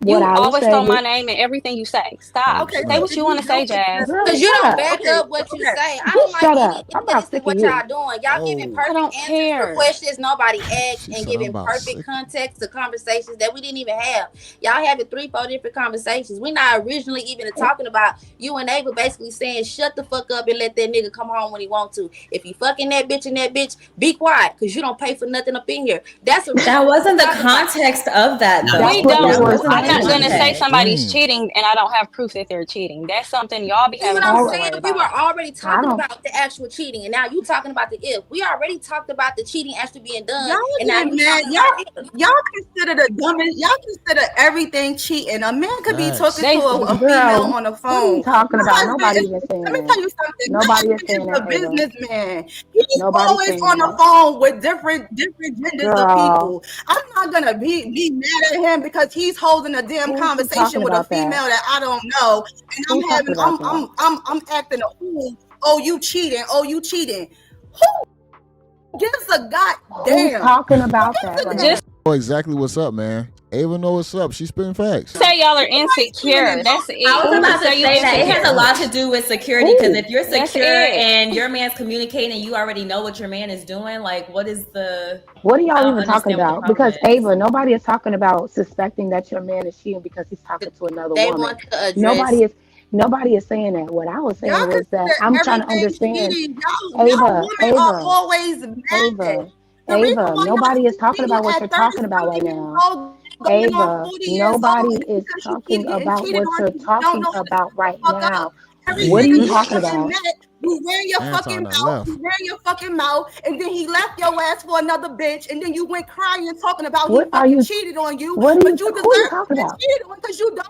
Speaker 4: You always throw my name in everything you say. Stop.
Speaker 5: Okay,
Speaker 4: say what you want to say, Jazz.
Speaker 5: Because you don't back up what you say. I don't like anything what y'all doing. Y'all giving perfect answers for questions nobody asked and giving perfect context to conversations that we didn't even have. Y'all having 3-4 different conversations. We're not originally even talking about you and Ava basically saying shut the fuck up and let that nigga come home when he want to. If you fucking that bitch and that bitch, be quiet because you don't pay for nothing up in here. That
Speaker 10: wasn't the context of that though.
Speaker 4: We don't. not going to say somebody's
Speaker 2: Extreme.
Speaker 4: cheating and I don't have proof that they're cheating. That's something y'all be
Speaker 5: See
Speaker 4: having
Speaker 5: what I'm
Speaker 4: to
Speaker 5: saying?
Speaker 4: worry
Speaker 5: We were
Speaker 4: about.
Speaker 5: already talking about the actual cheating, and now you talking about the if. We already talked about the cheating actually being done,
Speaker 11: Y'all
Speaker 5: and now
Speaker 11: get
Speaker 5: you
Speaker 11: mad.
Speaker 5: talking about if.
Speaker 11: Y'all consider the dumbest. Y'all consider everything cheating. A man could be talking
Speaker 4: They-
Speaker 11: to a
Speaker 3: Girl,
Speaker 11: female on the
Speaker 3: what are you
Speaker 11: phone.
Speaker 3: talking
Speaker 11: My
Speaker 3: about?
Speaker 11: husband
Speaker 3: Nobody
Speaker 11: is-
Speaker 3: even saying
Speaker 11: Let me
Speaker 3: that.
Speaker 11: tell you something. My
Speaker 3: Nobody is
Speaker 11: husband
Speaker 3: saying
Speaker 11: is a
Speaker 3: that, Ava.
Speaker 11: businessman. He's
Speaker 3: Nobody's
Speaker 11: always
Speaker 3: saying
Speaker 11: on the
Speaker 3: that.
Speaker 11: phone with different genders of
Speaker 3: Girl.
Speaker 11: people. I'm not gonna be mad at him because he's holding a damn
Speaker 3: Who's
Speaker 11: conversation
Speaker 3: talking
Speaker 11: with a
Speaker 3: about that?
Speaker 11: female that I don't know, and
Speaker 3: Who's talking about that?
Speaker 11: I'm acting a fool. Oh, you cheating. Oh, you cheating. Who gives a goddamn?
Speaker 3: Who's talking about that right
Speaker 4: Just
Speaker 2: Know exactly what's up, man. Ava know what's up. She's spitting facts.
Speaker 4: say y'all are insecure. That's it.
Speaker 10: I was about to
Speaker 4: Say you
Speaker 10: say that it has a
Speaker 4: insecure.
Speaker 10: lot to do with security, because if you're
Speaker 4: That's
Speaker 10: secure
Speaker 4: it.
Speaker 10: and your man's communicating and you already know what your man is doing, like what is the
Speaker 3: What are
Speaker 10: I
Speaker 3: y'all
Speaker 10: don't
Speaker 3: even talking
Speaker 10: understand what the
Speaker 3: about?
Speaker 10: problem
Speaker 3: Because
Speaker 10: is.
Speaker 3: Ava, nobody is talking about suspecting that your man is cheating because he's talking to another
Speaker 5: They
Speaker 3: woman.
Speaker 5: want to address.
Speaker 3: Nobody is saying that. What I was saying
Speaker 11: Y'all
Speaker 3: was that
Speaker 11: consider
Speaker 3: I'm trying to
Speaker 11: everything
Speaker 3: understand.
Speaker 11: cheating. Y'all women are always mad. The reason
Speaker 3: Ava,
Speaker 11: why
Speaker 3: nobody
Speaker 11: y'all
Speaker 3: is talking
Speaker 11: single
Speaker 3: about what
Speaker 11: at
Speaker 3: you're
Speaker 11: 30
Speaker 3: talking about right
Speaker 11: something years
Speaker 3: now.
Speaker 11: old, going on
Speaker 3: Ava,
Speaker 11: 40 years old,
Speaker 3: nobody
Speaker 11: is
Speaker 3: is
Speaker 11: because you
Speaker 3: talking
Speaker 11: keep getting
Speaker 3: about
Speaker 11: cheated
Speaker 3: what
Speaker 11: on
Speaker 3: you're
Speaker 11: and you don't
Speaker 3: talking
Speaker 11: know how to
Speaker 3: about
Speaker 11: shut the
Speaker 3: right
Speaker 11: fuck
Speaker 3: now.
Speaker 11: up. Every
Speaker 3: What are
Speaker 11: nigga
Speaker 3: you
Speaker 11: you
Speaker 3: talking
Speaker 11: ever
Speaker 3: about?
Speaker 11: met, you ran your fucking
Speaker 2: Anton done
Speaker 11: mouth,
Speaker 2: left.
Speaker 11: you ran your fucking mouth, and then he left your ass for another bitch, and then you went crying and talking about he
Speaker 3: What are
Speaker 11: fucking
Speaker 3: you?
Speaker 11: cheated on you,
Speaker 3: What are you?
Speaker 11: but you
Speaker 3: Who are you
Speaker 11: deserve
Speaker 3: talking
Speaker 11: to get
Speaker 3: about?
Speaker 11: cheated on because you don't shut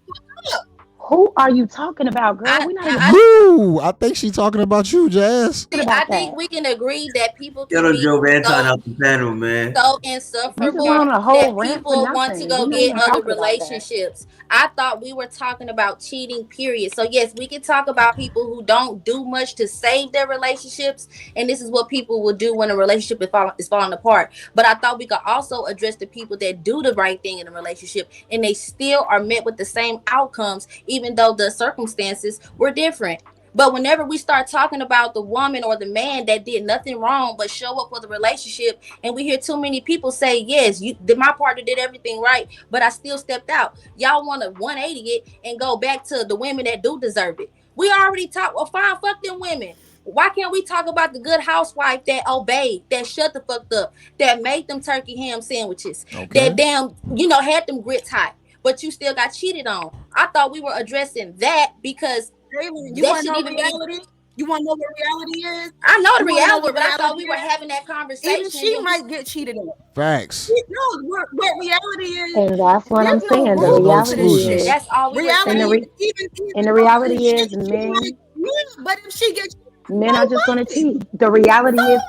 Speaker 11: the fuck up.
Speaker 3: Who are you talking about, girl? We're not even
Speaker 2: Boo! I think she's talking about you, Jazz.
Speaker 3: talking
Speaker 5: I
Speaker 3: about
Speaker 5: think
Speaker 3: that.
Speaker 5: we can agree that people
Speaker 12: Y'all
Speaker 5: can
Speaker 12: done
Speaker 5: be
Speaker 12: drove Anton
Speaker 5: so
Speaker 12: out the panel, man.
Speaker 3: You just
Speaker 5: insufferable
Speaker 3: went on a whole
Speaker 5: that
Speaker 3: rant for
Speaker 5: people want to
Speaker 3: nothing.
Speaker 5: go
Speaker 3: We're not
Speaker 5: get
Speaker 3: even
Speaker 5: other
Speaker 3: talking about that.
Speaker 5: relationships. I thought we were talking about cheating, period. So yes, we can talk about people who don't do much to save their relationships, and this is what people will do when a relationship is falling apart. But I thought we could also address the people that do the right thing in a relationship, and they still are met with the same outcomes, even though the circumstances were different. But whenever we start talking about the woman or the man that did nothing wrong but show up for the relationship, and we hear too many people say, yes, my partner did everything right, but I still stepped out. Y'all want to 180 it and go back to the women that do deserve it. We already talked, well, fine, fuck them women. Why can't we talk about the good housewife that obeyed, that shut the fuck up, that made them turkey ham sandwiches, that damn, had them grits hot, but you still got cheated on? I thought we were addressing that because
Speaker 11: Jalen, you
Speaker 5: that
Speaker 11: want to
Speaker 5: should
Speaker 11: know
Speaker 5: even be.
Speaker 11: reality? You want to know what reality is?
Speaker 5: I know the
Speaker 11: You want to know
Speaker 5: reality,
Speaker 11: what
Speaker 5: but I thought
Speaker 11: reality
Speaker 5: we were
Speaker 11: is?
Speaker 5: having that conversation.
Speaker 11: Even she might get cheated on.
Speaker 2: Facts.
Speaker 11: No, what reality is?
Speaker 3: And that's what I'm
Speaker 11: There's no
Speaker 3: saying. The
Speaker 11: rules
Speaker 2: No
Speaker 11: to this
Speaker 3: reality
Speaker 11: shit.
Speaker 3: is,
Speaker 5: That's all we were
Speaker 11: Reality,
Speaker 3: and the
Speaker 5: saying.
Speaker 11: even
Speaker 3: reality
Speaker 11: though
Speaker 3: is,
Speaker 11: she
Speaker 3: men
Speaker 11: might, yeah, but if she gets,
Speaker 3: men
Speaker 11: so
Speaker 3: are just gonna
Speaker 11: what?
Speaker 3: cheat. The reality
Speaker 11: So
Speaker 3: is,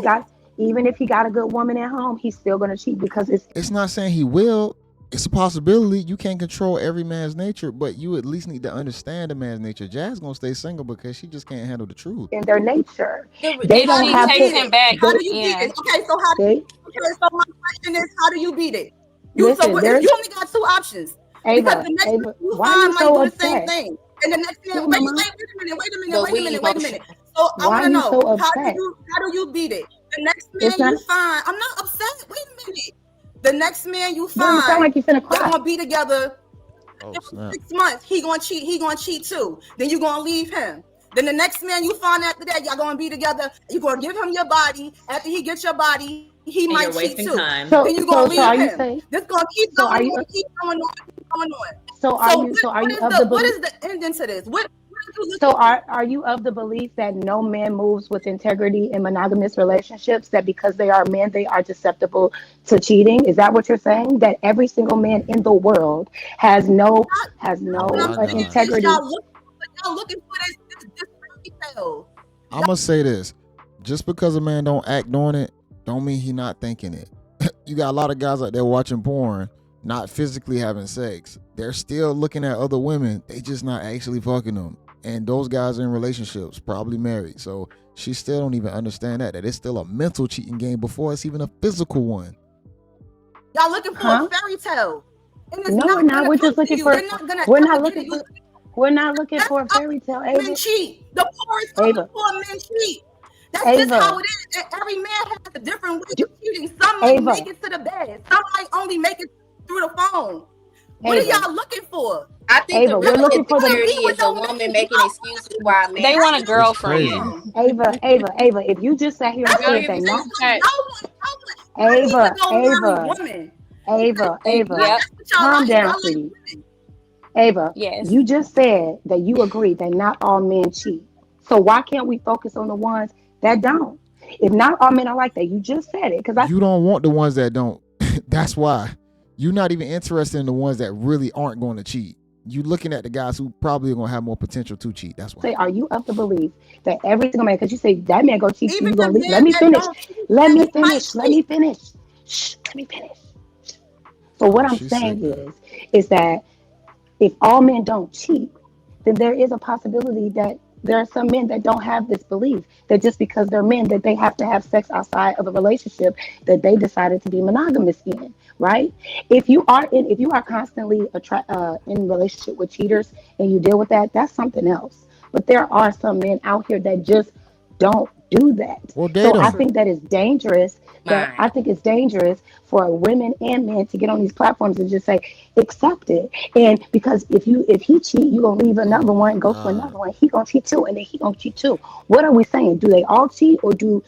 Speaker 11: what?
Speaker 3: even if he got a good woman at home, he's still gonna cheat because
Speaker 2: It's not saying he will. It's a possibility. You can't control every man's nature, but you at least need to understand a man's nature. Jazz gonna stay single because she just can't handle the truth.
Speaker 3: in their nature. They
Speaker 5: If
Speaker 3: don't
Speaker 5: she
Speaker 3: have
Speaker 5: takes
Speaker 3: to.
Speaker 5: him back,
Speaker 11: How do you beat it? Okay, so so my question is, how do you beat it?
Speaker 3: Listen,
Speaker 11: You only got two options. Because
Speaker 3: Ava,
Speaker 11: the next
Speaker 3: Ava,
Speaker 11: one you
Speaker 3: why are you
Speaker 11: find might
Speaker 3: so
Speaker 11: do the same
Speaker 3: upset?
Speaker 11: thing. And the next
Speaker 3: Yeah,
Speaker 11: man, wait
Speaker 3: mama.
Speaker 5: but we emotional.
Speaker 11: So I
Speaker 3: Why
Speaker 11: want
Speaker 3: are
Speaker 11: to
Speaker 3: you
Speaker 11: know,
Speaker 3: so upset?
Speaker 11: how do you beat it? The next
Speaker 3: It's
Speaker 11: man
Speaker 3: not.
Speaker 11: you find, I'm not upset. Wait a minute. The next man you
Speaker 3: No, you sound
Speaker 11: find,
Speaker 3: like you're finna
Speaker 11: y'all
Speaker 3: cry.
Speaker 11: gonna be together
Speaker 2: Oh,
Speaker 11: in
Speaker 2: snap.
Speaker 11: 6 months. He gonna cheat too. Then you gonna leave him. Then the next man you find after that, y'all gonna be together. You gonna give him your body. After he gets your body, he
Speaker 10: And
Speaker 11: might
Speaker 10: you're
Speaker 11: cheat
Speaker 10: wasting
Speaker 11: too.
Speaker 10: time.
Speaker 11: Then you gonna
Speaker 3: So are
Speaker 11: leave
Speaker 3: you
Speaker 11: him.
Speaker 3: saying?
Speaker 11: This gonna keep
Speaker 3: So
Speaker 11: going
Speaker 3: are you?
Speaker 11: on, keep going on, keep going on.
Speaker 3: So are you? So are you of the
Speaker 11: What
Speaker 3: belief?
Speaker 11: is the ending to this? What are you
Speaker 3: So
Speaker 11: looking for?
Speaker 3: are you of the belief that no man moves with integrity in monogamous relationships? That because they are men, they are susceptible to cheating? Is that what you're saying? That every single man in the world has no
Speaker 2: Oh my God.
Speaker 3: integrity?
Speaker 11: Y'all looking for this detail.
Speaker 2: I'm gonna say this: just because a man don't act on it, don't mean he not thinking it. You got a lot of guys out there watching porn, not physically having sex. They're still looking at other women. They just not actually fucking them. And those guys are in relationships, probably married. So she still don't even understand that it's still a mental cheating game before it's even a physical one.
Speaker 11: Y'all looking for a fairy tale. And it's
Speaker 3: No,
Speaker 11: not
Speaker 3: we're not.
Speaker 11: gonna
Speaker 3: We're
Speaker 11: come
Speaker 3: just looking
Speaker 11: to you.
Speaker 3: for.
Speaker 11: They're not gonna
Speaker 3: We're not
Speaker 11: ever get
Speaker 3: looking
Speaker 11: it.
Speaker 3: for. We're not looking for a fairy tale, Ava.
Speaker 11: Men cheat. The poorest of the
Speaker 3: Ava.
Speaker 11: poor men cheat. That's
Speaker 3: Ava.
Speaker 11: just how it is. And every man has a different way of cheating. Some might
Speaker 3: Ava.
Speaker 11: make it to the bed. Some might only make it through the phone. What
Speaker 3: Ava.
Speaker 11: are y'all looking for?
Speaker 5: I think
Speaker 3: Ava,
Speaker 5: the
Speaker 3: we're
Speaker 5: real
Speaker 3: looking for the.
Speaker 5: insecurity is a woman making excuses why a man.
Speaker 4: They want a
Speaker 2: It's
Speaker 4: girlfriend.
Speaker 2: crazy.
Speaker 3: Ava. If you just sat here and
Speaker 11: That's what
Speaker 3: said
Speaker 11: it
Speaker 3: that,
Speaker 11: is.
Speaker 3: not
Speaker 11: Y'all want, I need to go marry women.
Speaker 3: Ava,
Speaker 4: Yep.
Speaker 3: calm down, sweetie. Ava,
Speaker 4: Yes.
Speaker 3: you just said that you agree that not all men cheat. So why can't we focus on the ones that don't? If not all men are like that, you just said it.
Speaker 2: You don't want the ones that don't. That's why. You're not even interested in the ones that really aren't going to cheat. You looking at the guys who probably are going to have more potential to cheat. That's why.
Speaker 3: Say, are you of the belief that every single man, because you say that man go cheat,
Speaker 11: Even
Speaker 3: you
Speaker 11: the
Speaker 3: gonna leave?
Speaker 11: men
Speaker 3: Let me
Speaker 11: that
Speaker 3: finish.
Speaker 11: don't cheat,
Speaker 3: Let me
Speaker 11: they might
Speaker 3: finish. Let me finish. Shh, let me finish. So what I'm
Speaker 2: She
Speaker 3: saying
Speaker 2: said
Speaker 3: is that if all men don't cheat, then there is a possibility that there are some men that don't have this belief that just because they're men that they have to have sex outside of a relationship that they decided to be monogamous in, right? If you are constantly in relationship with cheaters and you deal with that, that's something else. But there are some men out here that just don't do that.
Speaker 2: Well, date
Speaker 3: So I
Speaker 2: them.
Speaker 3: think that it's dangerous.
Speaker 5: Mine.
Speaker 3: I think it's dangerous for women and men to get on these platforms and just say accept it. And because if he cheat, you gonna leave another one and go for another one. He gonna cheat too, and then he gonna cheat too. What are we saying? Do they all cheat, or do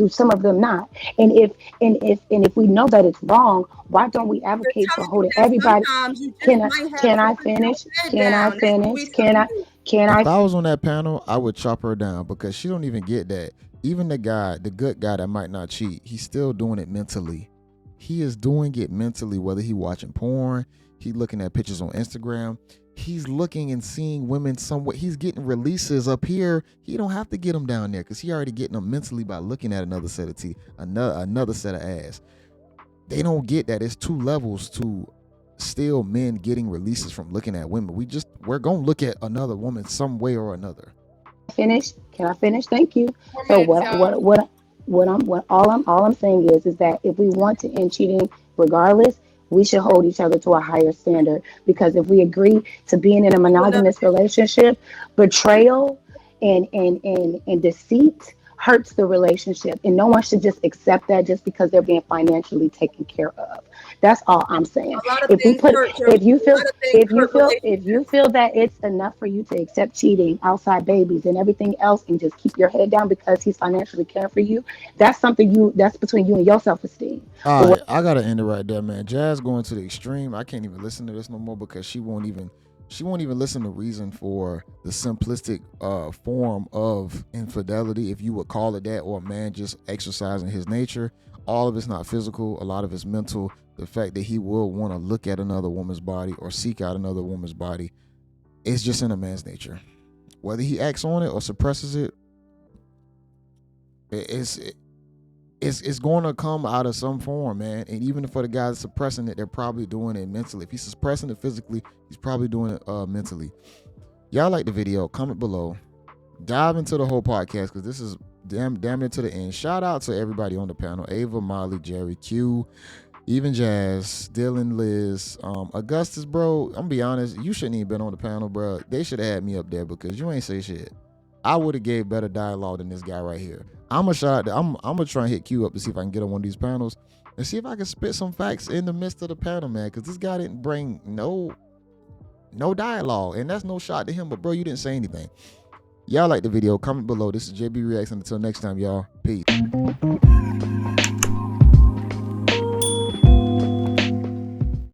Speaker 3: some of them not? And if we know that it's wrong, why don't we advocate for holding everybody?
Speaker 11: Sometimes you just
Speaker 3: Can I
Speaker 11: might have
Speaker 3: can I
Speaker 11: to put your
Speaker 3: finish?
Speaker 11: head
Speaker 3: Can I
Speaker 11: down. That's what we
Speaker 3: finish? Can
Speaker 2: If I
Speaker 3: I?
Speaker 2: was on that panel, I would chop her down because she don't even get that. Even the good guy that might not cheat, he's still doing it mentally. He is doing it mentally, whether he watching porn, he looking at pictures on Instagram, he's looking and seeing women somewhere. He's getting releases up here. He don't have to get them down there because he already getting them mentally by looking at another set of teeth, another set of ass. They don't get that. It's two levels to still men getting releases from looking at women. We're gonna look at another woman some way or another.
Speaker 3: Finish? Can I finish? Thank you.
Speaker 6: 4
Speaker 3: So
Speaker 6: minutes, y'all.
Speaker 3: all I'm saying is that if we want to end cheating regardless, we should hold each other to a higher standard. Because if we agree to being in a monogamous relationship, betrayal and deceit hurts the relationship, and no one should just accept that just because they're being financially taken care of. That's all I'm saying.
Speaker 11: A lot of things hurt your-
Speaker 3: If you feel
Speaker 11: a lot of things hurt
Speaker 3: if you feel that it's enough for you to accept cheating, outside babies, and everything else, and just keep your head down because he's financially caring for you, that's that's between you and your self-esteem.
Speaker 2: All right, I gotta end it right there, man. Jazz going to the extreme. I can't even listen to this no more because she won't even listen to reason for the simplistic form of infidelity, if you would call it that, or a man just exercising his nature. All of it's not physical, a lot of it's mental. The fact that he will want to look at another woman's body or seek out another woman's body, it's just in a man's nature. Whether he acts on it or suppresses it, it's going to come out of some form, man. And even for the guys suppressing it, they're probably doing it mentally. If he's suppressing it physically, he's probably doing it mentally. Y'all like the video, comment below. Dive into the whole podcast because this is damn near to the end. Shout out to everybody on the panel: Ava, Molly, Jerry, Q, even Jazz, Dylan, Liz, Augustus, bro. I'm gonna be honest, you shouldn't even been on the panel, bro. They should have had me up there because you ain't say shit. I would have gave better dialogue than this guy right here. I'm gonna try and hit Q up to see if I can get on one of these panels and see if I can spit some facts in the midst of the panel, man. Because this guy didn't bring no dialogue, and that's no shot to him. But bro, you didn't say anything. Y'all like the video? Comment below. This is JayBReacts, and until next time, y'all. Peace.